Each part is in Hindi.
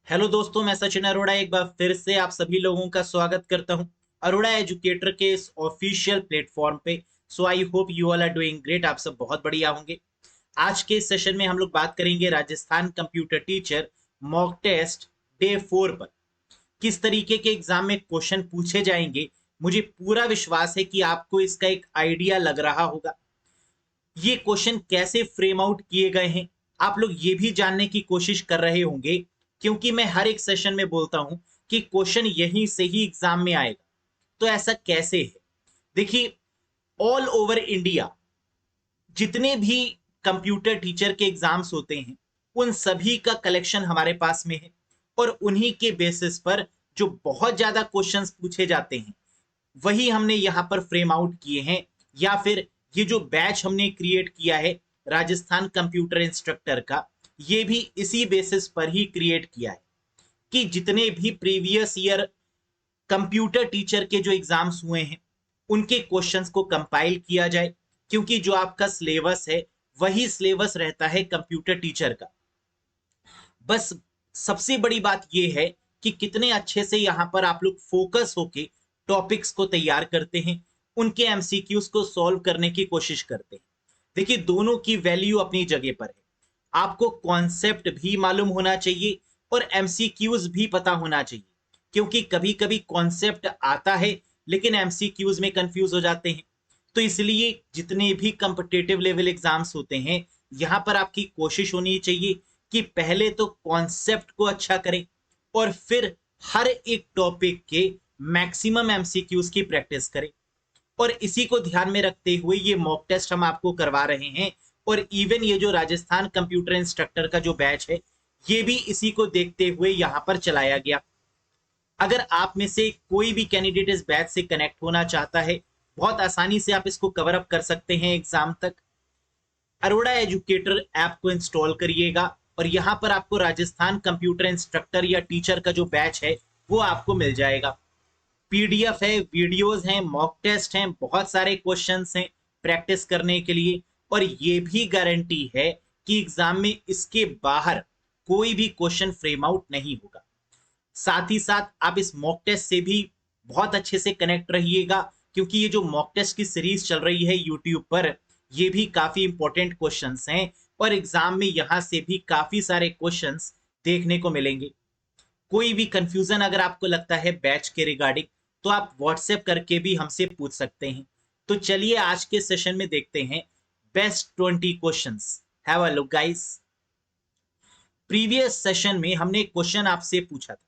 हेलो दोस्तों, मैं सचिन अरोड़ा एक बार फिर से आप सभी लोगों का स्वागत करता हूं अरोड़ा एजुकेटर के इस ऑफिशियल प्लेटफॉर्म पे। So I hope you all are doing great. आप सब बहुत बढ़िया होंगे। आज के इस सेशन में हम लोग बात करेंगे Rajasthan computer teacher mock test day 4 पर। किस तरीके के एग्जाम में क्वेश्चन पूछे जाएंगे, मुझे पूरा विश्वास है कि आपको इसका एक आइडिया लग रहा होगा। ये क्वेश्चन कैसे फ्रेम आउट किए गए हैं, आप लोग ये भी जानने की कोशिश कर रहे होंगे, क्योंकि मैं हर एक सेशन में बोलता हूं कि क्वेश्चन यहीं से ही एग्जाम में आएगा। तो ऐसा कैसे है? देखिए, ऑल ओवर इंडिया जितने भी कंप्यूटर टीचर के एग्जाम्स होते हैं, उन सभी का कलेक्शन हमारे पास में है। और उन्हीं के बेसिस पर जो बहुत ज्यादा क्वेश्चंस पूछे जाते हैं, वही हमने यहां पर फ्रेम आउट किए हैं। या फिर ये जो बैच हमने क्रिएट किया है राजस्थान कंप्यूटर इंस्ट्रक्टर का, ये भी इसी बेसिस पर ही क्रिएट किया है कि जितने भी प्रीवियस ईयर कंप्यूटर टीचर के जो एग्जाम्स हुए हैं, उनके क्वेश्चंस को कंपाइल किया जाए। क्योंकि जो आपका सिलेबस है, वही सिलेबस रहता है कंप्यूटर टीचर का। बस सबसे बड़ी बात यह है कि कितने अच्छे से यहां पर आप लोग फोकस होके टॉपिक्स को तैयार करते हैं, उनके एमसीक्यूज को सॉल्व करने की कोशिश करते हैं। देखिए, दोनों की वैल्यू अपनी जगह पर है। आपको कॉन्सेप्ट भी मालूम होना चाहिए और एमसीक्यूज भी पता होना चाहिए। क्योंकि कभी कभी कॉन्सेप्ट आता है लेकिन एमसीक्यूज में कंफ्यूज हो जाते हैं। तो इसलिए जितने भी कॉम्पिटिटिव लेवल एग्जाम्स होते हैं, यहां पर आपकी कोशिश होनी चाहिए कि पहले तो कॉन्सेप्ट को अच्छा करें और फिर हर एक टॉपिक के मैक्सिमम एमसीक्यूज की प्रैक्टिस करें। और इसी को ध्यान में रखते हुए ये मॉक टेस्ट हम आपको करवा रहे हैं। और इवन ये जो राजस्थान कंप्यूटर इंस्ट्रक्टर का जो बैच है, ये भी इसी को देखते हुए यहाँ पर चलाया गया। अगर आप में से कोई भी कैंडिडेट इस बैच से कनेक्ट होना चाहता है, बहुत आसानी से आप इसको कवर अप कर सकते हैं एग्जाम तक। अरोड़ा एजुकेटर ऐप को इंस्टॉल करिएगा और यहाँ पर आपको राजस्थान कंप्यूटर इंस्ट्रक्टर या टीचर का जो बैच है, वो आपको मिल जाएगा। पीडीएफ है, वीडियोस हैं, मॉक टेस्ट हैं, बहुत सारे क्वेश्चंस हैं प्रैक्टिस करने के लिए। और ये भी गारंटी है कि एग्जाम में इसके बाहर कोई भी क्वेश्चन फ्रेम आउट नहीं होगा। साथ ही साथ आप इस मॉक टेस्ट से भी बहुत अच्छे से कनेक्ट रहिएगा, क्योंकि ये जो मॉक टेस्ट की सीरीज चल रही है यूट्यूब पर, ये भी काफी इंपॉर्टेंट क्वेश्चंस हैं। और एग्जाम में यहाँ से भी काफी सारे क्वेश्चंस देखने को मिलेंगे। कोई भी कंफ्यूजन अगर आपको लगता है बैच के रिगार्डिंग, तो आप व्हाट्सएप करके भी हमसे पूछ सकते हैं। तो चलिए आज के सेशन में देखते हैं best 20 questions. Have a look guys. Previous session में हमने एक क्वेश्चन आपसे पूछा था।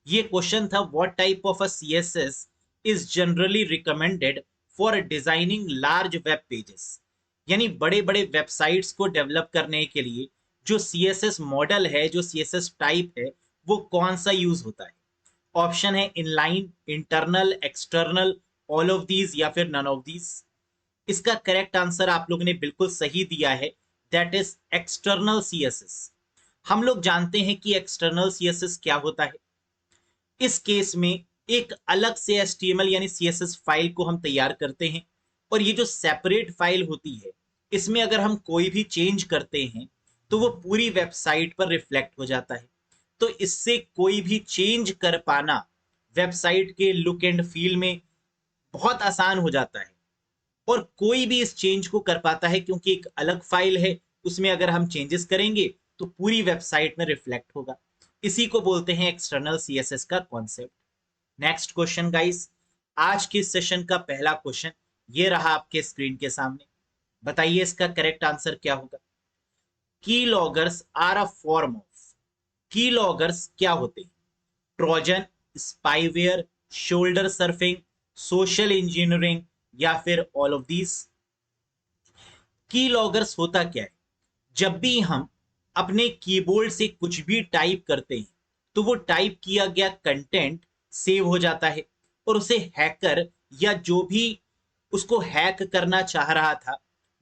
ये क्वेश्चन था, what type of a CSS is generally recommended for designing large web pages. यानी बड़े बड़े वेबसाइट्स को डेवलप करने के लिए जो सीएसएस मॉडल है, जो सीएसएस टाइप है, वो कौन सा यूज होता है? ऑप्शन है inline, internal, external, all of these या फिर नन ऑफ दीज। इसका करेक्ट आंसर आप लोगों ने बिल्कुल सही दिया है, दैट इज एक्सटर्नल सीएसएस। हम लोग जानते हैं कि एक्सटर्नल सीएसएस क्या होता है। इस केस में एक अलग से एचटीएमएल यानी सीएसएस फाइल को हम तैयार करते हैं। और ये जो सेपरेट फाइल होती है, इसमें अगर हम कोई भी चेंज करते हैं, तो वो पूरी वेबसाइट पर रिफ्लेक्ट हो जाता है। तो इससे कोई भी चेंज कर पाना वेबसाइट के लुक एंड फील में बहुत आसान हो जाता है। और कोई भी इस चेंज को कर पाता है, क्योंकि एक अलग फाइल है, उसमें अगर हम चेंजेस करेंगे तो पूरी वेबसाइट में रिफ्लेक्ट होगा। इसी को बोलते हैं एक्सटर्नल सीएसएस का कॉन्सेप्ट। Next question guys. आज के सेशन का पहला क्वेश्चन ये रहा आपके स्क्रीन के सामने। बताइए इसका करेक्ट आंसर क्या होगा? Keyloggers are a form of. Keyloggers क्या होते हैं? Trojan, spyware, shoulder surfing, social engineering या फिर all of these. Keyloggers होता क्या है? जब भी हम अपने कीबोर्ड से कुछ भी टाइप करते हैं, तो वो टाइप किया गया कंटेंट सेव हो जाता है। और उसे हैकर या जो भी उसको हैक करना चाह रहा था,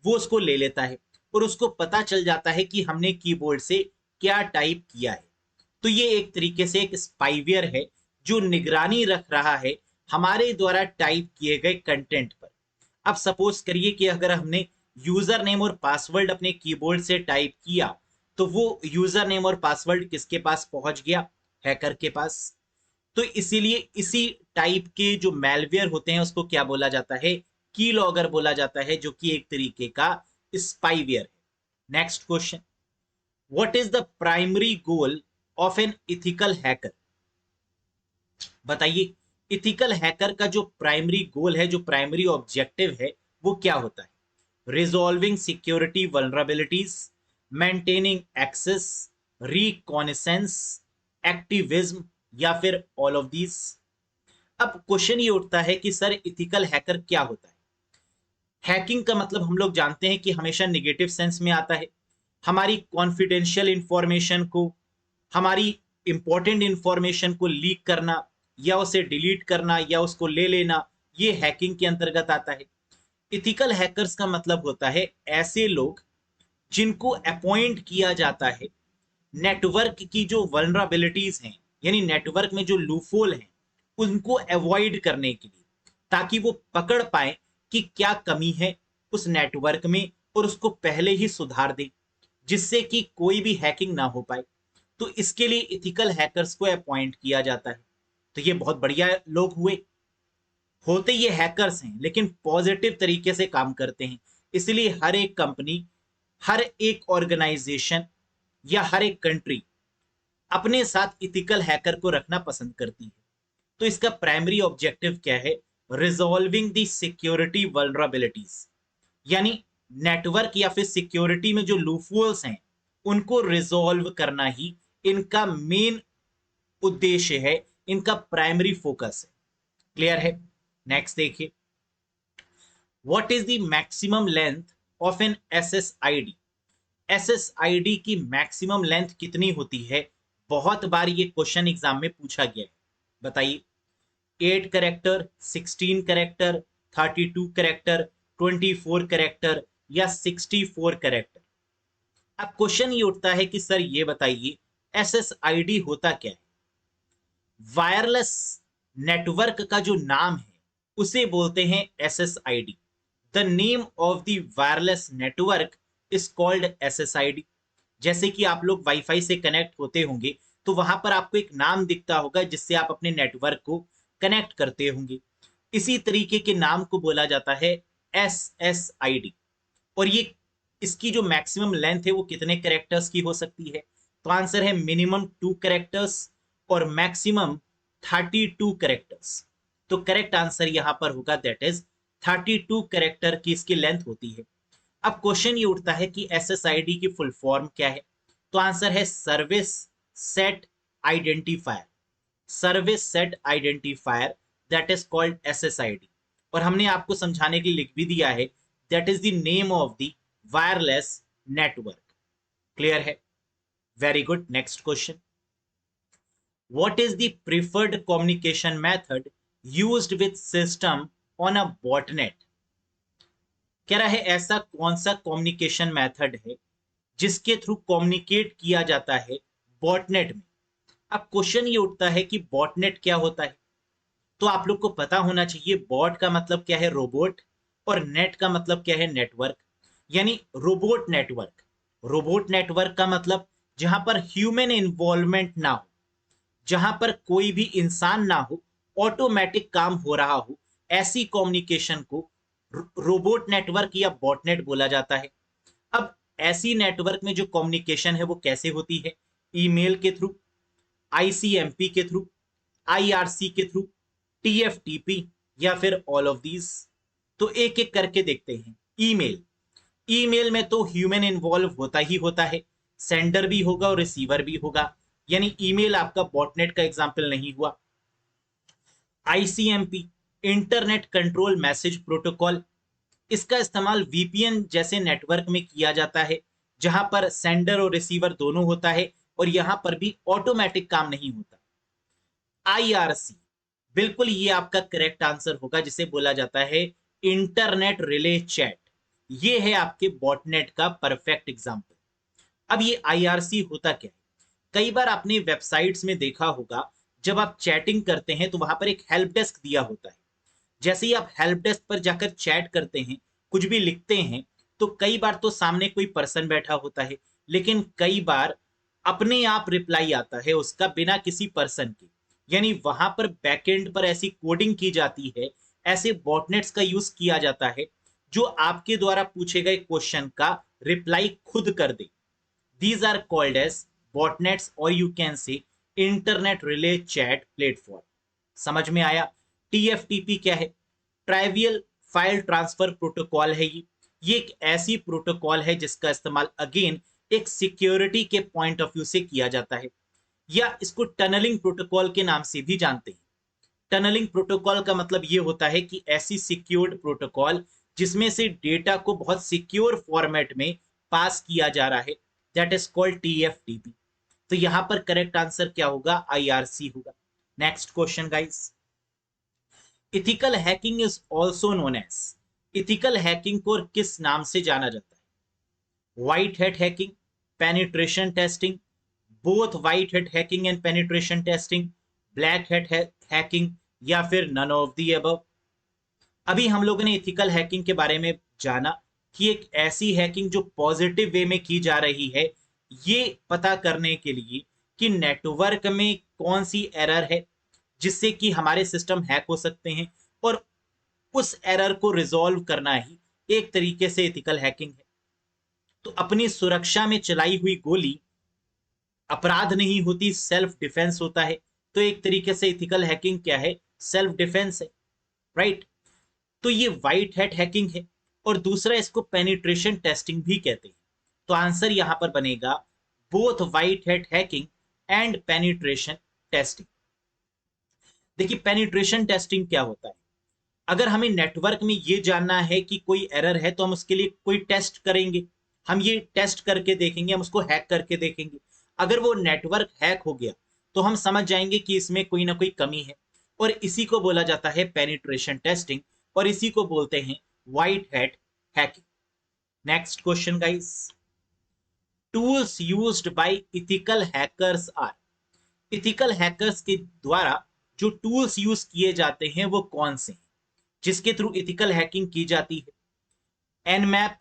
वो उसको ले लेता है और उसको पता चल जाता है कि हमने कीबोर्ड से क्या टाइप किया है। तो ये एक तरीके से एक स्पाईवेयर है, जो निगरानी रख रहा है हमारे द्वारा टाइप किए गए कंटेंट पर। अब सपोज करिए कि अगर हमने यूजर नेम और पासवर्ड अपने कीबोर्ड से टाइप किया, तो वो यूजर नेम और पासवर्ड किसके पास पहुंच गया? हैकर के पास। तो इसीलिए इसी टाइप के जो मैलवेयर होते हैं उसको क्या बोला जाता है, की लॉगर बोला जाता है, जो कि एक तरीके का स्पाईवेयर है। Next question, what is the primary goal of an ethical hacker? बताइए, इथिकल हैकर का जो प्राइमरी गोल है, जो प्राइमरी ऑब्जेक्टिव है, वो क्या होता है? Resolving security vulnerabilities, maintaining access, reconnaissance, activism, या फिर ऑल ऑफ दीज? अब क्वेश्चन ये उठता है कि सर इथिकल हैकर क्या होता है? हैकिंग का मतलब हम लोग जानते हैं कि हमेशा निगेटिव सेंस में आता है। हमारी कॉन्फिडेंशियल इंफॉर्मेशन को, हमारी इंपॉर्टेंट इंफॉर्मेशन को लीक करना, या उसे डिलीट करना, या उसको ले लेना, ये हैकिंग के अंतर्गत आता है। इथिकल हैकर्स का मतलब होता है ऐसे लोग जिनको अपॉइंट किया जाता है नेटवर्क की जो वल्नरेबिलिटीज हैं, यानी नेटवर्क में जो लूफोल हैं, उनको अवॉइड करने के लिए, ताकि वो पकड़ पाए कि क्या कमी है उस नेटवर्क में और उसको पहले ही सुधार दें, जिससे कि कोई भी हैकिंग ना हो पाए। तो इसके लिए इथिकल हैकर्स को अपॉइंट किया जाता है। तो ये बहुत बढ़िया लोग हुए, होते ये हैकर्स हैं लेकिन पॉजिटिव तरीके से काम करते हैं। इसलिए हर एक कंपनी, हर एक ऑर्गेनाइजेशन या हर एक कंट्री अपने साथ इथिकल हैकर को रखना पसंद करती है। तो इसका प्राइमरी ऑब्जेक्टिव क्या है? रिजॉल्विंग द सिक्योरिटी वल्नरेबिलिटीज, यानी नेटवर्क या फिर सिक्योरिटी में जो लूफहोल्स हैं उनको रिजॉल्व करना ही इनका मेन उद्देश्य है, इनका प्राइमरी फोकस है। क्लियर है? नेक्स्ट देखिए, what is the maximum length of an SSID? SSID की मैक्सिमम लेंथ कितनी होती है? बहुत बार ये क्वेश्चन एग्जाम में पूछा गया है। बताइए, 8 करेक्टर, 16 करेक्टर, 32 करेक्टर, 24 करेक्टर, या 64 करेक्टर? अब क्वेश्चन ये उठता है कि सर ये बताइए, एसएसआईडी होता क्या है? वायरलेस नेटवर्क का जो नाम है उसे बोलते हैं SSID. The name of the wireless network is called SSID. जैसे कि आप लोग वाईफाई से कनेक्ट होते होंगे तो वहां पर आपको एक नाम दिखता होगा जिससे आप अपने नेटवर्क को कनेक्ट करते होंगे। इसी तरीके के नाम को बोला जाता है एसएसआईडी। और ये, इसकी जो मैक्सिमम लेंथ है वो कितने कैरेक्टर्स की हो सकती है? तो आंसर है मिनिमम 2 कैरेक्टर्स और मैक्सिमम 32 कैरेक्टर्स। तो करेक्ट आंसर यहां पर होगा दैट इज 32 कैरेक्टर की इसकी लेंथ होती है। अब क्वेश्चन ये उठता है कि एसएसआईडी की फुल फॉर्म क्या है? तो आंसर है service set identifier. Service set identifier, that is called SSID. और हमने आपको समझाने के लिए लिख भी दिया है, that is the name of the wireless network. Clear है? Very good. Next question, what is the preferred communication method used with system on a botnet? कह रहा है ऐसा कौन सा कम्युनिकेशन मेथड है जिसके थ्रू कम्युनिकेट किया जाता है बॉटनेट में? अब क्वेश्चन ये उठता है कि बॉटनेट क्या होता है? तो आप लोग को पता होना चाहिए, बॉट का मतलब क्या है? रोबोट। और नेट का मतलब क्या है? नेटवर्क। यानी रोबोट नेटवर्क। रोबोट नेटवर्क का मतलब जहां पर ह्यूमन इन्वॉल्वमेंट ना हो, जहां पर कोई भी इंसान ना हो, ऑटोमेटिक काम हो रहा हो, ऐसी कम्युनिकेशन को रोबोट नेटवर्क या बॉटनेट बोला जाता है। अब ऐसी नेटवर्क में जो कम्युनिकेशन है वो कैसे होती है? ईमेल के थ्रू, आईसीएमपी के थ्रू, आईआरसी के थ्रू, टीएफटीपी, या फिर ऑल ऑफ दीज? तो एक एक करके देखते हैं। ईमेल, ईमेल में तो ह्यूमन इन्वॉल्व होता ही होता है, सेंडर भी होगा और रिसीवर भी होगा, यानी ईमेल आपका बॉटनेट का एग्जाम्पल नहीं हुआ। ICMP, internet control message protocol, इसका इस्तेमाल वीपीएन जैसे नेटवर्क में किया जाता है जहां पर सेंडर और रिसीवर दोनों होता है और यहां पर भी ऑटोमेटिक काम नहीं होता। आईआरसी, बिल्कुल ये आपका करेक्ट आंसर होगा, जिसे बोला जाता है इंटरनेट रिले चैट। ये है आपके बॉटनेट का परफेक्ट एग्जांपल। अब ये आईआरसी होता क्या है? कई बार आपने वेबसाइट्स में देखा होगा, जब आप चैटिंग करते हैं तो वहां पर एक हेल्प डेस्क दिया होता है। जैसे ही आप हेल्प डेस्क पर जाकर चैट करते हैं, कुछ भी लिखते हैं, तो कई बार तो सामने कोई पर्सन बैठा होता है, लेकिन कई बार अपने आप रिप्लाई आता है उसका बिना किसी पर्सन के, यानी वहां पर बैकएंड पर ऐसी कोडिंग की जाती है, ऐसे बॉटनेट्स का यूज किया जाता है जो आपके द्वारा पूछे गए क्वेश्चन का रिप्लाई खुद कर दे। These are called as botnets or you can say internet relay chat platform। समझ में आया? TFTP क्या है? ट्राइवियल फाइल ट्रांसफर प्रोटोकॉल है ये एक ऐसी प्रोटोकॉल है जिसका इस्तेमाल अगेन एक सिक्योरिटी के पॉइंट ऑफ व्यू से किया जाता है, या इसको टनलिंग प्रोटोकॉल के नाम से भी जानते हैं। टनलिंग प्रोटोकॉल का मतलब ये होता है कि ऐसी सिक्योर्ड प्रोटोकॉल जिसमें से डेटा को बहुत सिक्योर फॉर्मेट में पास किया जा रहा है, दैट इज कॉल्ड टीएफटीपी। तो यहां पर करेक्ट आंसर क्या होगा? आईआरसी होगा। Next question guys, ethical hacking is also known as, ethical hacking को किस नाम से जाना जाता है? White hat hacking, penetration testing, both white hat hacking and penetration testing, black hat hacking, या फिर नन ऑफ द अबव। अभी हम लोगों ने इथिकल हैकिंग के बारे में जाना कि एक ऐसी हैकिंग जो पॉजिटिव वे में की जा रही है, ये पता करने के लिए कि नेटवर्क में कौन सी एरर है जिससे कि हमारे सिस्टम हैक हो सकते हैं, और उस एरर को रिजॉल्व करना ही एक तरीके से इथिकल हैकिंग है। तो अपनी सुरक्षा में चलाई हुई गोली अपराध नहीं होती, सेल्फ डिफेंस होता है। तो एक तरीके से इथिकल हैकिंग क्या है? सेल्फ डिफेंस है, राइट? तो ये व्हाइट हैट हैकिंग है, और दूसरा इसको पेनिट्रेशन टेस्टिंग भी कहते हैं। तो आंसर यहां पर बनेगा both white hat hacking and penetration testing. देखिए पेनिट्रेशन टेस्टिंग क्या होता है? अगर हमें नेटवर्क में ये जानना है कि कोई एरर है तो हम उसके लिए कोई टेस्ट करेंगे, हम ये टेस्ट करके देखेंगे, हम उसको हैक करके देखेंगे। अगर वो नेटवर्क हैक हो गया तो हम समझ जाएंगे कि इसमें कोई ना कोई कमी है, और इसी को बोला जाता है पेनिट्रेशन टेस्टिंग, और इसी को बोलते हैं white hat hacking. Next question guys, tools used by ethical hackers are, ethical hackers के द्वारा जो टूल्स यूज किए जाते हैं वो कौन से हैं जिसके थ्रू इथिकल हैकिंग की जाती है? Nmap,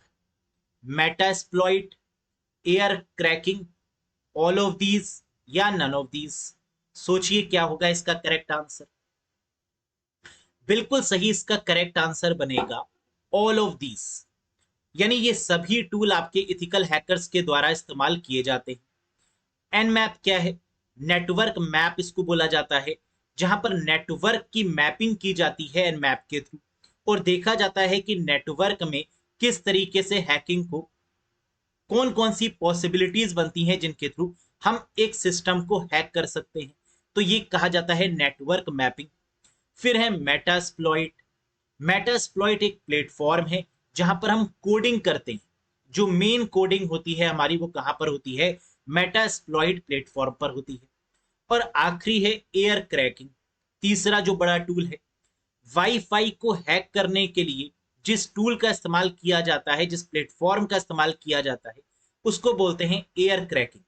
Metasploit, air cracking, all of these, या नन ऑफ दीज। सोचिए क्या होगा इसका करेक्ट आंसर? बिल्कुल सही, इसका करेक्ट आंसर बनेगा ऑल ऑफ दीज, यानी ये सभी टूल आपके इथिकल हैकर्स के द्वारा इस्तेमाल किए जाते हैं। एनमैप क्या है? नेटवर्क मैप इसको बोला जाता है, जहां पर नेटवर्क की मैपिंग की जाती है एनमैप के थ्रू, और देखा जाता है कि नेटवर्क में किस तरीके से हैकिंग को, कौन कौन सी पॉसिबिलिटीज बनती हैं जिनके थ्रू हम एक सिस्टम को हैक कर सकते हैं। तो ये कहा जाता है नेटवर्क मैपिंग। फिर है मेटास्प्लॉइट। मेटास्प्लॉइट एक प्लेटफॉर्म है जहां पर हम कोडिंग करते हैं, जो मेन कोडिंग होती है हमारी वो कहां पर होती है? मेटास्प्लॉइट प्लेटफॉर्म पर होती है। और आखिरी है एयर क्रैकिंग, तीसरा जो बड़ा टूल है। वाईफाई को हैक करने के लिए जिस टूल का इस्तेमाल किया जाता है, जिस प्लेटफॉर्म का इस्तेमाल किया जाता है, उसको बोलते हैं एयर क्रैकिंग।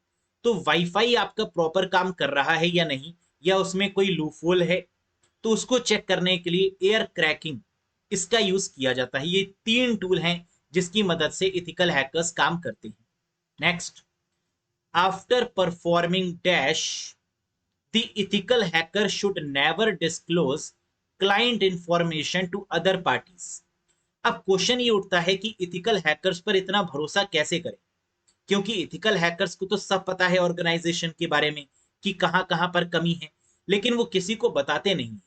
तो वाईफाई आपका प्रॉपर काम कर रहा है या नहीं, या उसमें कोई लूपहोल है, तो उसको चेक करने के लिए एयर क्रैकिंग इसका यूज किया जाता है। ये तीन टूल हैं जिसकी मदद से इथिकल हैकर्स काम करते हैं। Next, after performing dash the ethical hacker should never disclose client information to other parties। अब क्वेश्चन ये उठता है कि इथिकल हैकर्स पर इतना भरोसा कैसे करें, क्योंकि इथिकल हैकर्स को तो सब पता है ऑर्गेनाइजेशन के बारे में कि कहां कहां पर कमी है, लेकिन वो किसी को बताते नहीं।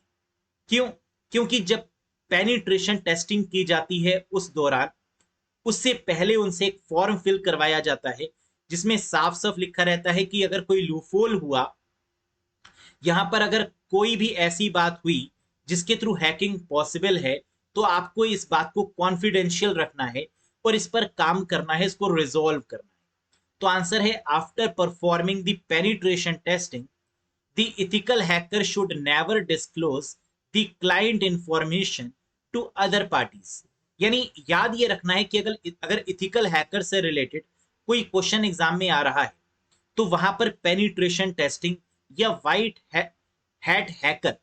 क्यों? क्योंकि जब पेनिट्रेशन टेस्टिंग की जाती है उस दौरान, उससे पहले उनसे एक फॉर्म फिल करवाया जाता है जिसमें साफ साफ लिखा रहता है कि अगर कोई लूफोल हुआ, यहां पर अगर कोई भी ऐसी बात हुई जिसके थ्रू हैकिंग पॉसिबल है, तो आपको इस बात को कॉन्फिडेंशियल रखना है और इस पर काम करना है, इसको रिजॉल्व करना है। तो आंसर है after performing the penetration testing the ethical hacker should never disclose the client information to other parties. यानी याद ये रखना है कि अगर अगर इथिकल हैकर से रिलेटेड कोई क्वेश्चन एग्जाम में आ रहा है तो वहां पर पेनिट्रेशन टेस्टिंग या व्हाइट हैट हैकर,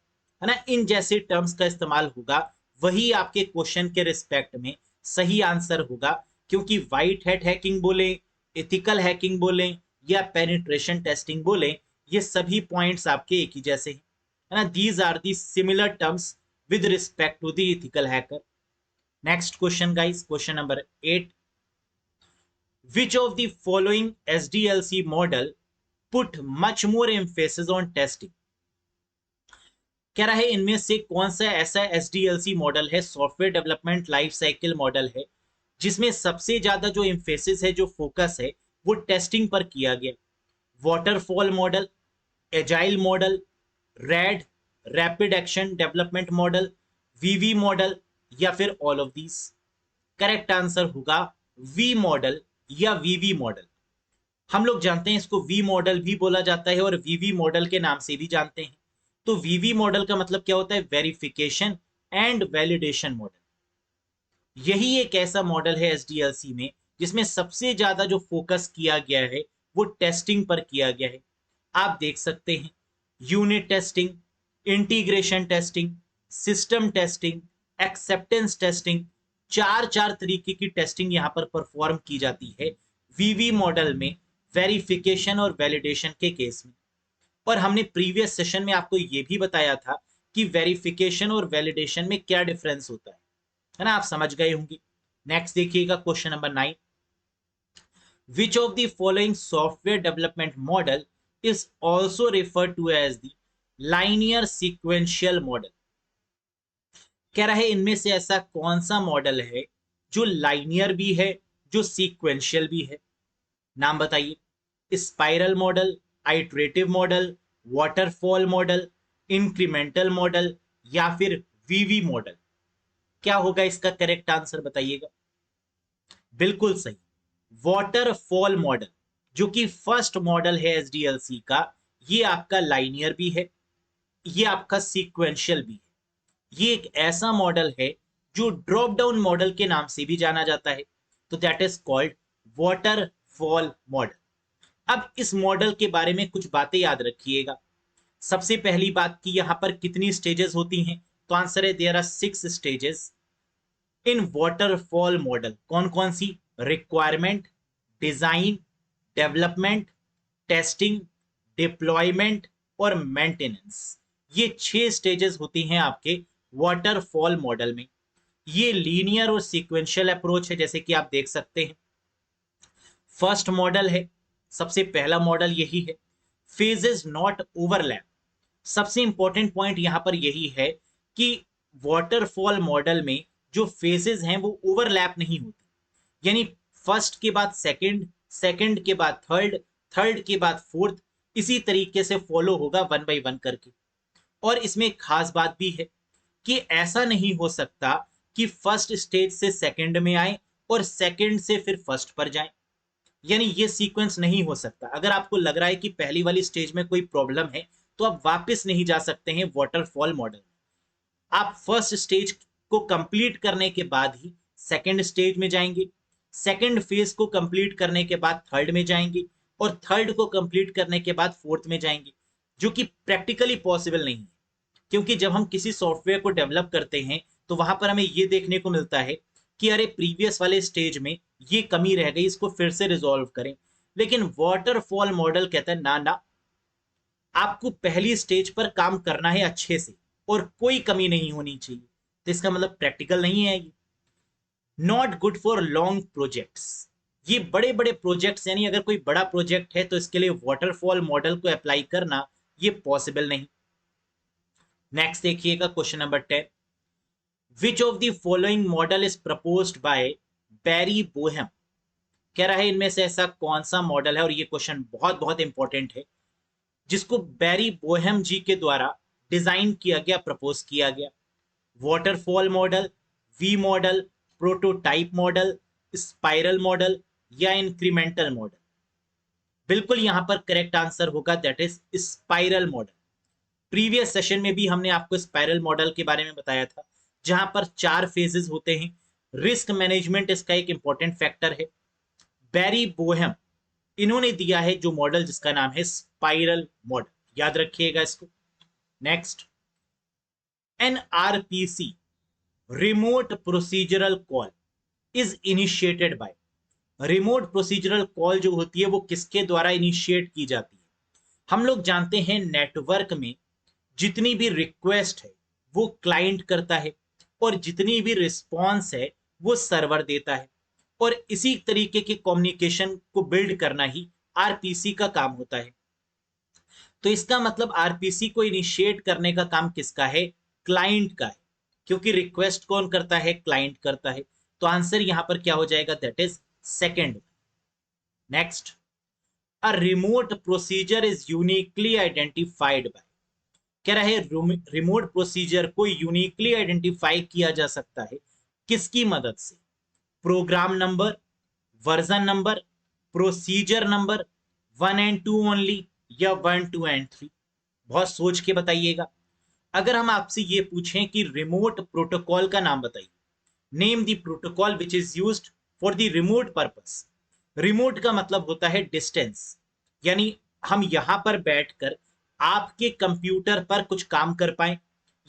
है ना, इन जैसे टर्म्स का इस्तेमाल होगा, वही आपके क्वेश्चन के रिस्पेक्ट में सही आंसर होगा। क्योंकि व्हाइट हैट हैकिंग बोले, एथिकल हैकिंग बोले, या पेनिट्रेशन टेस्टिंग बोले, ये सभी पॉइंट्स आपके एक ही जैसे हैं, है ना। These are the similar terms with respect to the ethical hacker. Next question guys, question number 8, which of the following SDLC model put much more emphasis on testing? कह रहा है इनमें से कौन सा ऐसा SDLC मॉडल है, software development life cycle model है, जिसमें सबसे ज्यादा जो एम्फेसिस है, जो फोकस है, वो टेस्टिंग पर किया गया। Waterfall model, agile model, RAD rapid action development model, VV model, या फिर all of these. Correct answer होगा वी मॉडल या वीवी मॉडल। हम लोग जानते हैं इसको वी मॉडल भी बोला जाता है और वीवी मॉडल के नाम से भी जानते हैं। तो वीवी मॉडल का मतलब क्या होता है? Verification and validation model. यही एक ऐसा मॉडल है एसडीएलसी में जिसमें सबसे ज्यादा जो फोकस किया गया है वो टेस्टिंग पर किया गया है। आप देख सकते हैं unit testing, integration testing, system testing, acceptance testing, चार चार तरीके की टेस्टिंग यहां पर परफॉर्म की जाती है वीवी मॉडल में, वेरिफिकेशन और वैलिडेशन के केस में। और हमने प्रीवियस सेशन में आपको यह भी बताया था कि वेरिफिकेशन और वैलिडेशन में क्या डिफरेंस होता है ना। आप समझ गए होंगे। नेक्स्ट देखिएगा question number 9, which of the following software development model is also referred to as the linear sequential model? कह रहा है इनमें से ऐसा कौन सा मॉडल है जो लाइनियर भी है, जो सीक्वेंशियल भी है? नाम बताइए। Spiral model, iterative model, waterfall model, incremental model, या फिर वीवी मॉडल। क्या होगा इसका करेक्ट आंसर बताइएगा। बिल्कुल सही, वाटरफॉल मॉडल, जो कि फर्स्ट मॉडल है एसडीएलसी का, ये आपका लाइनियर भी है, ये आपका सीक्वेंशियल भी है। ये एक ऐसा मॉडल है जो ड्रॉप डाउन मॉडल के नाम से भी जाना जाता है, तो that is called waterfall model. अब इस मॉडल के बारे में कुछ बातें याद रखिएगा। सबसे पहली बात कि यहां पर कितनी स्टेजेस होती हैं, तो आंसर है there are 6 stages in waterfall model. कौन कौन सी? Requirement, design, development, testing, deployment और मेंटेनेंस। ये 6 स्टेजेस होती हैं आपके वाटरफॉल मॉडल में। ये लीनियर और सीक्वेंशियल अप्रोच है, जैसे कि आप देख सकते हैं। फर्स्ट मॉडल है, सबसे पहला मॉडल यही है। Phases not overlap. सबसे इंपॉर्टेंट पॉइंट यहां पर यही है कि वाटरफॉल मॉडल में जो फेजेस हैं वो ओवरलैप नहीं होती, यानी फर्स्ट के बाद सेकंड, सेकंड के बाद थर्ड, थर्ड के बाद फोर्थ, इसी तरीके से फॉलो होगा वन बाय वन करके। और इसमें एक खास बात भी है कि ऐसा नहीं हो सकता कि फर्स्ट स्टेज से सेकंड में आए और सेकंड से फिर फर्स्ट पर जाएं, यानी ये सीक्वेंस नहीं हो सकता। अगर आपको लग रहा है कि पहली वाली स्टेज में कोई प्रॉब्लम है तो आप वापस नहीं जा सकते हैं वाटरफॉल मॉडल। आप फर्स्ट स्टेज को कंप्लीट करने के बाद ही सेकंड स्टेज में जाएंगे, सेकंड फेज को कंप्लीट करने के बाद थर्ड में जाएंगे, और थर्ड को कंप्लीट करने के बाद फोर्थ में जाएंगे, जो कि प्रैक्टिकली पॉसिबल नहीं है। क्योंकि जब हम किसी सॉफ्टवेयर को डेवलप करते हैं तो वहां पर हमें यह देखने को मिलता है कि अरे प्रीवियस वाले स्टेज में ये कमी रह गई, इसको फिर से रिजॉल्व करें। लेकिन वाटरफॉल मॉडल कहता है ना ना, आपको पहली स्टेज पर काम करना है अच्छे से और कोई कमी नहीं होनी चाहिए। तो इसका मतलब प्रैक्टिकल नहीं है ये। Not good for long projects. ये बड़े बड़े प्रोजेक्ट्स, यानी अगर कोई बड़ा प्रोजेक्ट है तो इसके लिए वाटरफॉल मॉडल को अप्लाई करना ये पॉसिबल नहीं। नेक्स्ट देखिएगा question number 10, which of the following model is proposed by Barry Boehm. कह रहा है इनमें से ऐसा कौन सा मॉडल है, और ये क्वेश्चन बहुत बहुत इंपॉर्टेंट है, जिसको बैरी बोहेम जी के द्वारा डिजाइन किया गया, प्रपोज किया गया। Waterfall model, V model, prototype model, spiral model, या इंक्रीमेंटल मॉडल। बिल्कुल यहां पर करेक्ट आंसर होगा that is spiral model. Previous session में भी हमने आपको स्पाइरल मॉडल के बारे में बताया था, जहां पर 4 फेजेस होते हैं। रिस्क मैनेजमेंट इसका एक इंपॉर्टेंट फैक्टर है। बैरी बोहेम इन्होंने दिया है जो मॉडल, जिसका नाम है स्पाइरल मॉडल, याद रखिएगा इसको। Next, NRPC remote procedural call is initiated by. Remote procedural call जो होती है वो किसके द्वारा इनिशिएट की जाती है? हम लोग जानते हैं नेटवर्क में जितनी भी रिक्वेस्ट है वो क्लाइंट करता है और जितनी भी रिस्पॉन्स है वो सर्वर देता है, और इसी तरीके के कम्युनिकेशन को बिल्ड करना ही आरपीसी का काम होता है। तो इसका मतलब आरपीसी को इनिशिएट करने का काम किसका है? क्लाइंट का है, क्योंकि रिक्वेस्ट कौन करता है? क्लाइंट करता है। तो आंसर यहां पर क्या हो जाएगा? That is second. Next, a remote procedure is uniquely identified by. कह रहा है रिमोट प्रोसीजर को यूनिकली आइडेंटिफाई किया जा सकता है किसकी मदद से? Program number, version number, procedure number, 1 and 2 only, या 1 2 and 3? बहुत सोच के बताइएगा। अगर हम आपसे ये पूछें कि रिमोट प्रोटोकॉल का नाम बताइए, name the protocol which is used for the remote purpose. Remote का मतलब होता है डिस्टेंस, यानी हम यहां पर बैठकर आपके कंप्यूटर पर कुछ काम कर पाए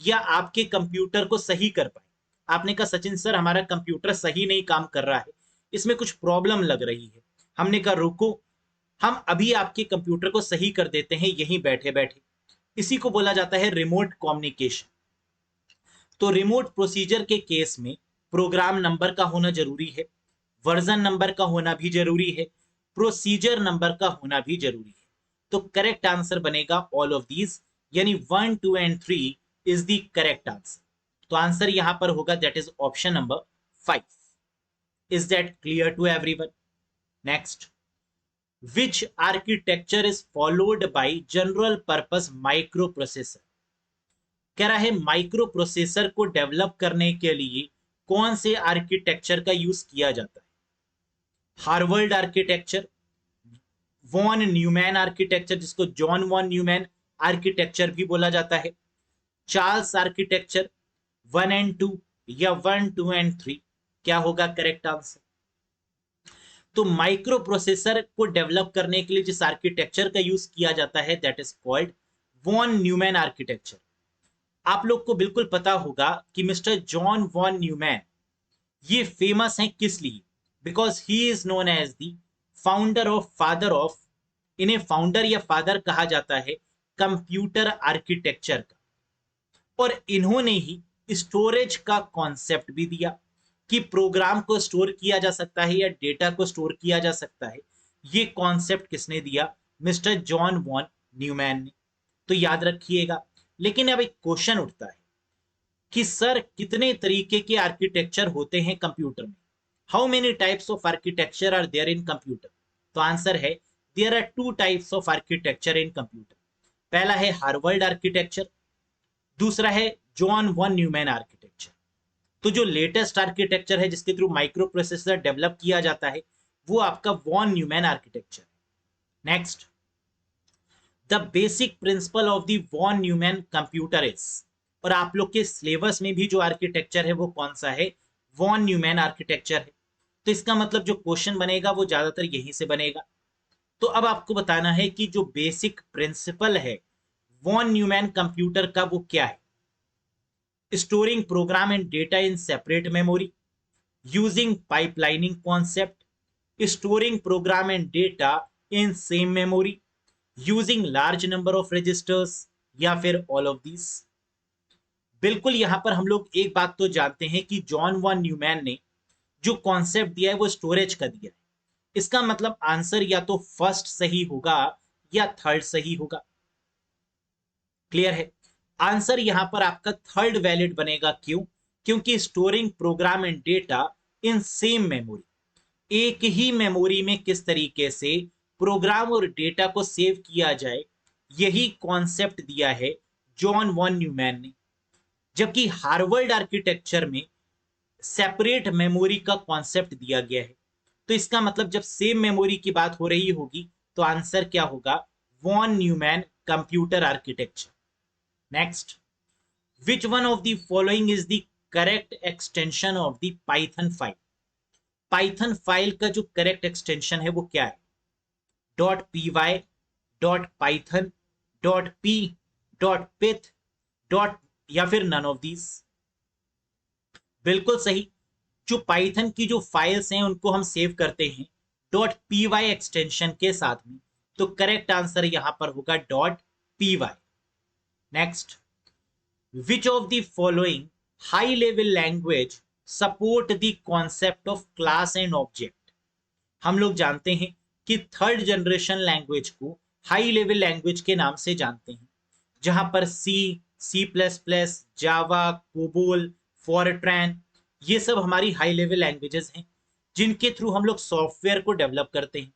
या आपके कंप्यूटर को सही कर पाए। आपने कहा सचिन सर हमारा कंप्यूटर सही नहीं काम कर रहा है, इसमें कुछ प्रॉब्लम लग रही है। हमने कहा रुको, हम अभी आपके कंप्यूटर को सही कर देते हैं यहीं बैठे बैठे। इसी को बोला जाता है रिमोट कम्युनिकेशन। तो रिमोट प्रोसीजर के केस में प्रोग्राम नंबर का होना जरूरी है, वर्जन नंबर का होना भी जरूरी है, प्रोसीजर नंबर का होना भी जरूरी है। तो करेक्ट आंसर बनेगा ऑल ऑफ दीज, यानी 1 2 and 3 is the correct answer. तो आंसर यहां पर होगा that is option number 5। Is that clear to everyone? Next, which architecture is followed by general purpose microprocessor. कह रहा है माइक्रो प्रोसेसर को डेवलप करने के लिए कौन से आर्किटेक्चर का यूज किया जाता है? Harvard architecture, von Neumann architecture जिसको जॉन वॉन न्यूमैन आर्किटेक्चर भी बोला जाता है, चार्ल्स आर्किटेक्चर, 1 and 2, या 1 2 and 3? क्या होगा करेक्ट आंसर? तो माइक्रो प्रोसेसर को डेवलप करने के लिए जिस आर्किटेक्चर का यूज किया जाता है that is called von Neumann architecture. आप लोग को बिल्कुल पता होगा कि मिस्टर जॉन वॉन न्यूमैन ये फेमस हैं किस लिए? Because he is known as the founder of, father of, इन्हें फाउंडर या फादर कहा जाता है कंप्यूटर आर्किटेक्चर का। और इन्होंने ही स्टोरेज का कॉन्सेप्ट भी दिया कि प्रोग्राम को स्टोर किया जा सकता है या डेटा को स्टोर किया जा सकता है। ये कॉन्सेप्ट किसने दिया? मिस्टर जॉन वॉन न्यूमैन ने। तो याद रखिएगा। लेकिन अब एक क्वेश्चन उठता है कि सर कितने तरीके के आर्किटेक्चर होते हैं कंप्यूटर में? How many types of architecture are there in computer? तो आंसर है there are 2 types of architecture in computer. पहला है हार्वर्ड आर्किटेक्चर, दूसरा है जॉन वन न्यूमैन आर्किटेक्चर। तो जो लेटेस्ट आर्किटेक्चर है जिसके थ्रू माइक्रो प्रोसेसर डेवलप किया जाता है वो आपका von Neumann architecture. Next, the basic principle of the von Neumann computer is, और आप लोग के सिलेबस में भी जो आर्किटेक्चर है वो कौन सा है? वॉन न्यूमैन आर्किटेक्चर है। तो इसका मतलब जो क्वेश्चन बनेगा वो ज्यादातर यहीं से बनेगा। तो अब आपको बताना है कि जो बेसिक प्रिंसिपल है वॉन न्यूमैन कंप्यूटर का वो क्या है? Storing program and data in separate memory, using pipelining concept, storing program and data in same memory, using large number of registers, या फिर ऑल ऑफ दिस। बिल्कुल यहां पर हम लोग एक बात तो जानते हैं कि जॉन वन न्यूमैन ने जो कॉन्सेप्ट दिया है वो स्टोरेज का दिया है। इसका मतलब आंसर या तो फर्स्ट सही होगा या थर्ड सही होगा। क्लियर है? आंसर यहां पर आपका थर्ड वैलिड बनेगा। क्यों? क्योंकि storing program and data in same memory, एक ही मेमोरी में किस तरीके से प्रोग्राम और डेटा को सेव किया जाए, यही कॉन्सेप्ट दिया है जॉन वन न्यूमैन ने। जबकि हार्वर्ड आर्किटेक्चर में सेपरेट मेमोरी का कॉन्सेप्ट दिया गया है। तो इसका मतलब जब सेम मेमोरी की बात हो रही होगी तो आंसर क्या होगा? Von Neumann computer architecture. Next, which one of the following is the correct extension of the Python file? Python file का जो करेक्ट एक्सटेंशन है वो क्या है? .py, .python, .p, .pith, dot, या फिर नन ऑफ दीज? बिल्कुल सही। जो पाइथन की जो फाइल्स हैं उनको हम सेव करते हैं .py एक्सटेंशन के साथ में, तो करेक्ट आंसर यहां पर होगा .py। Next, which of the following high level language support the concept of class and object. हम लोग जानते हैं कि थर्ड जनरेशन लैंग्वेज को हाई लेवल लैंग्वेज के नाम से जानते हैं, जहां पर C++, जावा, कोबोल, फॉरट्रैन, ये सब हमारी हाई लेवल लैंग्वेजेस हैं जिनके थ्रू हम लोग सॉफ्टवेयर को डेवलप करते हैं।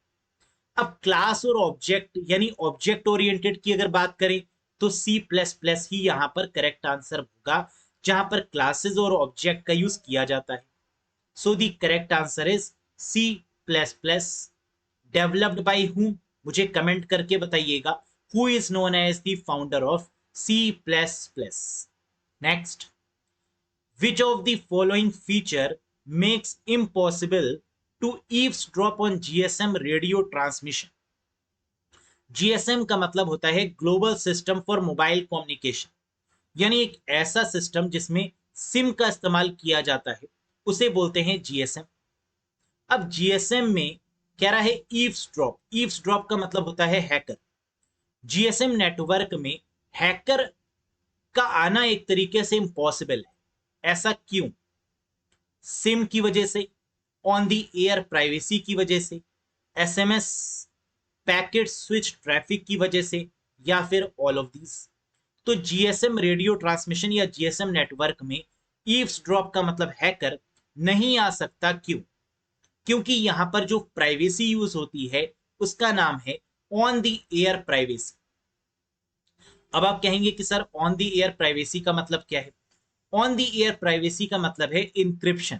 अब क्लास और ऑब्जेक्ट यानी ऑब्जेक्ट ओरिएंटेड की अगर बात करें तो C++ ही यहां पर करेक्ट आंसर होगा, जहां पर क्लासेस और ऑब्जेक्ट का यूज किया जाता है। So the correct answer is C++। Developed by who, मुझे कमेंट करके बताइएगा। Who is known as the founder of C++। Next, which of the following feature makes impossible to eavesdrop on GSM radio transmission। GSM का मतलब होता है global system for mobile communication, यानी एक ऐसा सिस्टम जिसमें सिम का इस्तेमाल किया जाता है, उसे बोलते हैं GSM। अब GSM में कह रहा है ईव्सड्रॉप। ईव्सड्रॉप का मतलब होता है हैकर। GSM नेटवर्क में हैकर का आना एक तरीके से इम्पॉसिबल है। ऐसा क्यों? सिम की वजह से, ऑन द एयर प्राइवेसी की वजह से, SMS पैकेट स्विच ट्रैफिक की वजह से, या फिर ऑल ऑफ दीज। तो GSM रेडियो ट्रांसमिशन या GSM नेटवर्क में ईव्सड्रॉप का मतलब हैकर नहीं आ सकता। क्यों? क्योंकि यहां पर जो प्राइवेसी यूज होती है उसका नाम है ऑन द एयर प्राइवेसी। अब आप कहेंगे कि sir on the air privacy का मतलब क्या है? ऑन द एयर प्राइवेसी का मतलब है इंक्रिप्शन।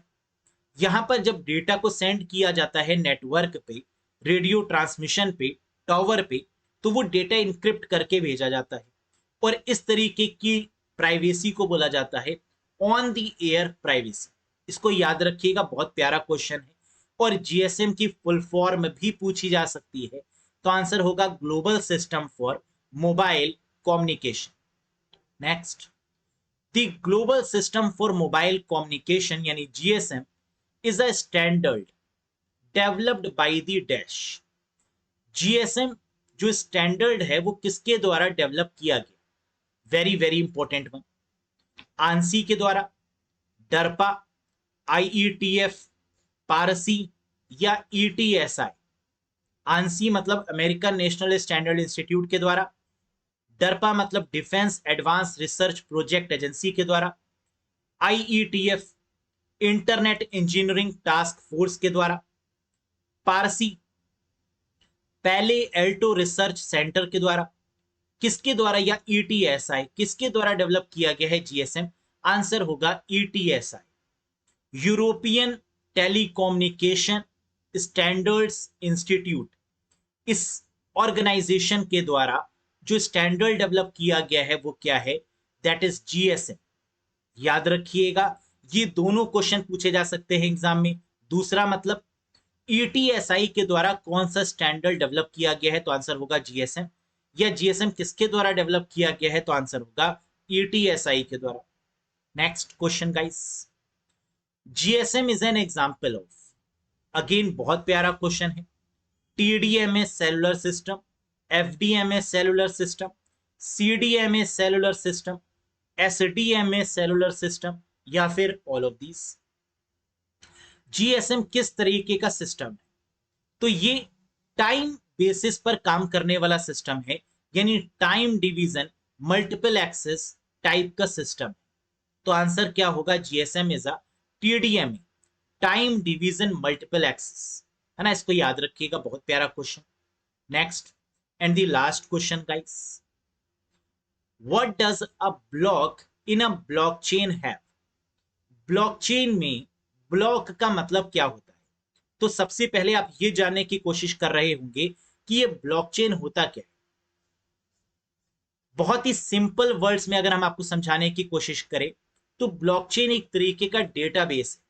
यहां पर जब डेटा को सेंड किया जाता है नेटवर्क पे, रेडियो ट्रांसमिशन पे, टावर पे, तो वो डेटा इंक्रिप्ट करके भेजा जाता है, और इस तरीके की प्राइवेसी को बोला जाता है ऑन द एयर प्राइवेसी। इसको याद रखिएगा, बहुत प्यारा क्वेश्चन है, और जीएसएम की फुल फॉर्म भी पूछी जा सकती है, तो आंसर होगा global system for mobile communication. Next, The Global System for Mobile Communication यानी GSM is a standard developed by the dash। GSM जो स्टैंडर्ड है वो किसके द्वारा डेवलप किया गया? Very very important one. ANSI के द्वारा, डरपा, IETF, पारसी, या ETSI। आंसी मतलब अमेरिकन नेशनल स्टैंडर्ड इंस्टीट्यूट के द्वारा, डरपा मतलब defence advance research project agency के द्वारा, IETF internet engineering task force के द्वारा, पारसी पहले एल्टो रिसर्च सेंटर के द्वारा, किसके द्वारा, या ETSI किसके द्वारा डेवलप किया गया है GSM? आंसर होगा ETSI, European telecommunication standards institute. इस ऑर्गेनाइजेशन के द्वारा जो स्टैंडर्ड डेवलप किया गया है वो क्या है? That is GSM। याद रखिएगा, ये दोनों क्वेश्चन पूछे जा सकते हैं एग्जाम में। दूसरा मतलब ETSI के द्वारा कौन सा स्टैंडर्ड डेवलप किया गया है, तो आंसर होगा GSM। या GSM किसके द्वारा डेवलप किया गया है, तो आंसर होगा ETSI के द्वारा। Next question guys, GSM is an example of, again बहुत प्यारा क्वेश्चन है, TDMA cellular system, FDMA cellular system, CDMA cellular system, SDMA cellular system, या फिर ऑल ऑफ दीज। GSM किस तरीके का सिस्टम है? तो ये टाइम बेसिस पर काम करने वाला सिस्टम है, यानी time division multiple access type का सिस्टम है। तो आंसर क्या होगा? GSM is a TDMA, time division multiple access, है ना। इसको याद रखिएगा, बहुत प्यारा question. Next and the last question guys, what does a block in a blockchain have? Blockchain में ब्लॉक का मतलब क्या होता है? तो सबसे पहले आप ये जानने की कोशिश कर रहे होंगे कि ये ब्लॉकचेन होता क्या है। बहुत ही सिंपल वर्ड्स में अगर हम आपको समझाने की कोशिश करें तो ब्लॉकचेन एक तरीके का डेटाबेस है,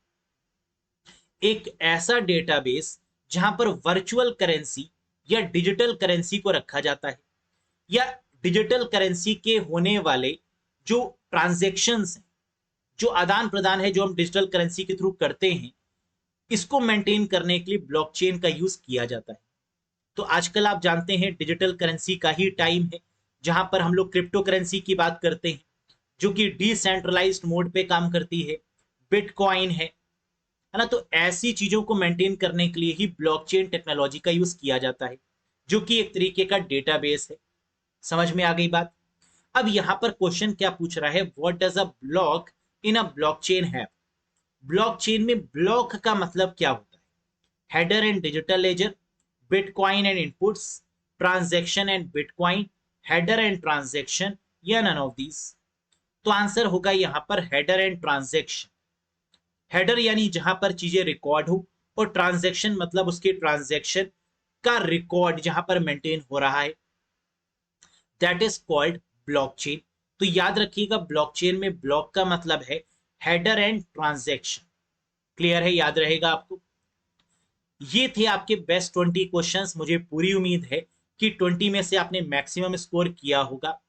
एक ऐसा डेटाबेस जहां पर वर्चुअल करेंसी या डिजिटल करेंसी को रखा जाता है, या डिजिटल करेंसी के होने वाले जो ट्रांजैक्शंस हैं, जो आदान प्रदान है, जो हम डिजिटल करेंसी के थ्रू करते हैं, इसको मेंटेन करने के लिए ब्लॉकचेन का यूज किया जाता है। तो आजकल आप जानते हैं डिजिटल करेंसी का ही टाइम है, जहां पर हम लोग क्रिप्टो करेंसी की बात करते हैं, जो कि डिसेंट्रलाइज्ड मोड पे काम करती है, बिटकॉइन है ना। तो ऐसी चीजों को मेंटेन करने के लिए ही ब्लॉकचेन टेक्नोलॉजी का यूज किया जाता है, जो कि एक तरीके का डेटाबेस है। समझ में आ गई बात। अब यहां पर क्वेश्चन क्या पूछ रहा है, what does a block in a blockchain have. Blockchain में ब्लॉक का मतलब क्या होता है? Header and digital ledger, bitcoin and inputs, transaction and bitcoin, header and transaction, या नन ऑफ दीज। तो आंसर होगा यहां पर हेडर एंड ट्रांजैक्शन। हेडर यानी जहां पर चीजें रिकॉर्ड हो, और ट्रांजैक्शन मतलब उसके ट्रांजैक्शन का रिकॉर्ड जहां पर मेंटेन हो रहा है, दैट इज कॉल्ड ब्लॉकचेन। तो याद रखिएगा, ब्लॉकचेन में ब्लॉक का मतलब है हेडर एंड ट्रांजैक्शन। क्लियर है, याद रहेगा आपको। ये थे आपके बेस्ट 20 क्वेश्चंस। मुझे पूरी उम्मीद है कि 20 में से आपने मैक्सिमम स्कोर किया होगा।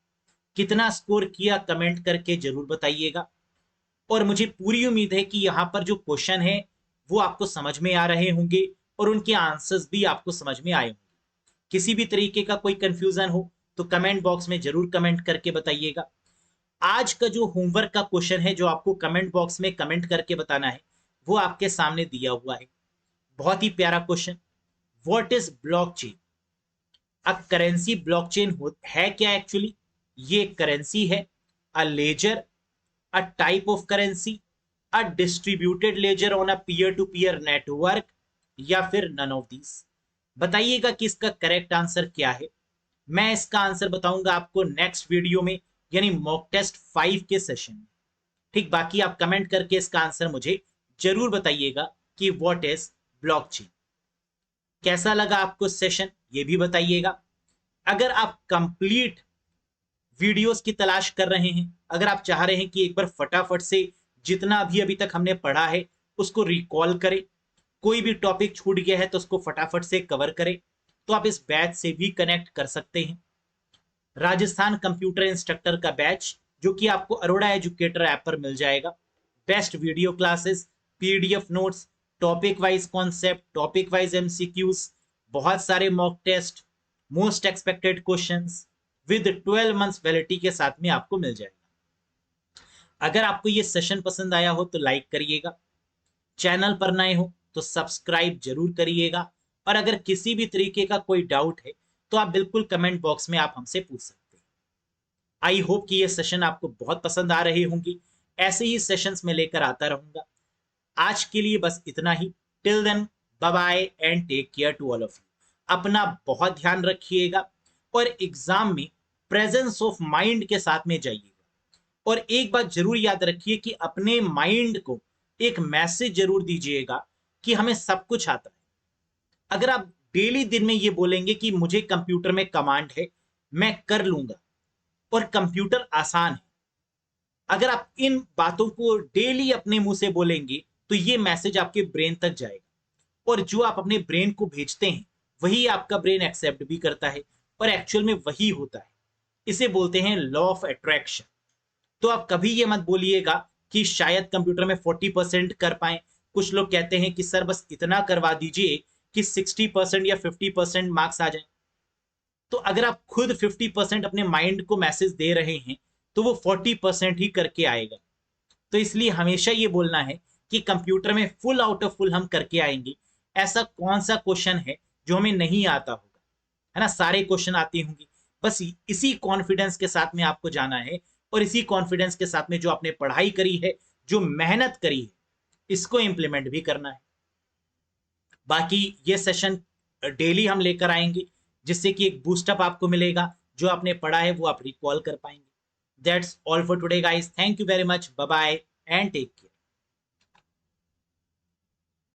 कितना स्कोर किया कमेंट करके जरूर बताइएगा। और मुझे पूरी उम्मीद है कि यहाँ पर जो क्वेश्चन है वो आपको समझ में आ रहे होंगे, और उनके आंसर्स भी आपको समझ में आए होंगे। किसी भी तरीके का कोई कंफ्यूजन हो तो कमेंट बॉक्स में जरूर कमेंट करके बताइएगा। आज का जो होमवर्क का क्वेश्चन है, जो आपको कमेंट बॉक्स में कमेंट करके बताना है, वो आपके सामने दिया हुआ है। बहुत ही प्यारा क्वेश्चन। What is blockchain? अब करेंसी ब्लॉकचेन है क्या एक्चुअली? ये करेंसी है, a ledger, a type of currency, a distributed ledger on a peer to peer network, या फिर नन ऑफ दीज। बताइएगा कि इसका करेक्ट आंसर क्या है। मैं इसका आंसर बताऊंगा आपको नेक्स्ट वीडियो में, यानी मॉक टेस्ट 5 के सेशन में। ठीक, बाकी आप कमेंट करके इसका आंसर मुझे जरूर बताइएगा कि व्हाट इज ब्लॉकचेन। कैसा लगा आपको सेशन, ये भी बताइएगा। अगर आप कंप्लीट वीडियोस की तलाश कर रहे हैं, अगर आप चाह रहे हैं कि एक बार फटाफट से जितना भी अभी तक हमने पढ़ा है उसको रिकॉल करें, कोई भी टॉपिक छूट गया है तो उसको फटाफट से कवर करें, तो आप इस बैच से भी कनेक्ट कर सकते हैं। राजस्थान कंप्यूटर इंस्ट्रक्टर का बैच, जो कि आपको अरोड़ा एजुकेटर ऐप पर मिल जाएगा। Best video classes, PDF notes, topic wise concept, topic wise MCQs, बहुत सारे mock test, most expected questions with 12 months validity के साथ में आपको मिल जाएगा। अगर आपको ये सेशन पसंद आया हो तो लाइक करिएगा, चैनल पर नए हो तो सब्सक्राइब जरूर करिएगा, और अगर किसी भी तरीके का कोई डाउट है तो आप बिल्कुल कमेंट बॉक्स में आप हमसे पूछ सकते हैं। आई होप कि ये सेशन आपको बहुत पसंद आ रही होंगी। ऐसे ही सेशंस में लेकर आता रहूंगा। आज के लिए बस इतना ही। Till then, bye bye and take care to all of you. अपना बहुत ध्यान रखिएगा, और एग्जाम में प्रेजेंस ऑफ माइंड के साथ में जाइएगा। और एक बात जरूर याद रखिए कि अपने माइंड को एक मैसेज जरूर दीजिएगा कि हमें सब कुछ आता है। अगर आप डेली दिन में ये बोलेंगे कि मुझे कंप्यूटर में कमांड है, मैं कर लूंगा, और कंप्यूटर आसान है, अगर आप इन बातों को डेली अपने मुंह से बोलेंगे तो ये मैसेज आपके ब्रेन तक जाएगा, और जो आप अपने ब्रेन को भेजते हैं वही आपका ब्रेन एक्सेप्ट भी करता है, और एक्चुअल में वही होता है। इसे बोलते हैं लॉ ऑफ अट्रैक्शन। तो आप कभी ये मत बोलिएगा कि शायद कंप्यूटर में 40% कर पाए। कुछ लोग कहते हैं कि सर बस इतना करवा दीजिए कि 60% या 50% मार्क्स आ जाए। तो अगर आप खुद 50% अपने माइंड को मैसेज दे रहे हैं तो वो 40% ही करके आएगा। तो इसलिए हमेशा ये बोलना है कि कंप्यूटर में फुल आउट ऑफ फुल हम करके आएंगे। ऐसा कौन सा क्वेश्चन है जो हमें नहीं आता होगा, है ना। सारे क्वेश्चन आती होंगी। बस इसी कॉन्फिडेंस के साथ में आपको जाना है, और इसी कॉन्फिडेंस के साथ में जो आपने पढ़ाई करी है, जो मेहनत करी है, इसको इंप्लीमेंट भी करना है। बाकी ये सेशन डेली हम लेकर आएंगे, जिससे कि एक बूस्टअप आपको मिलेगा। जो आपने पढ़ा है वो आप रिकॉल कर पाएंगे। That's all for today guys. Thank you very much. Bye bye and take care.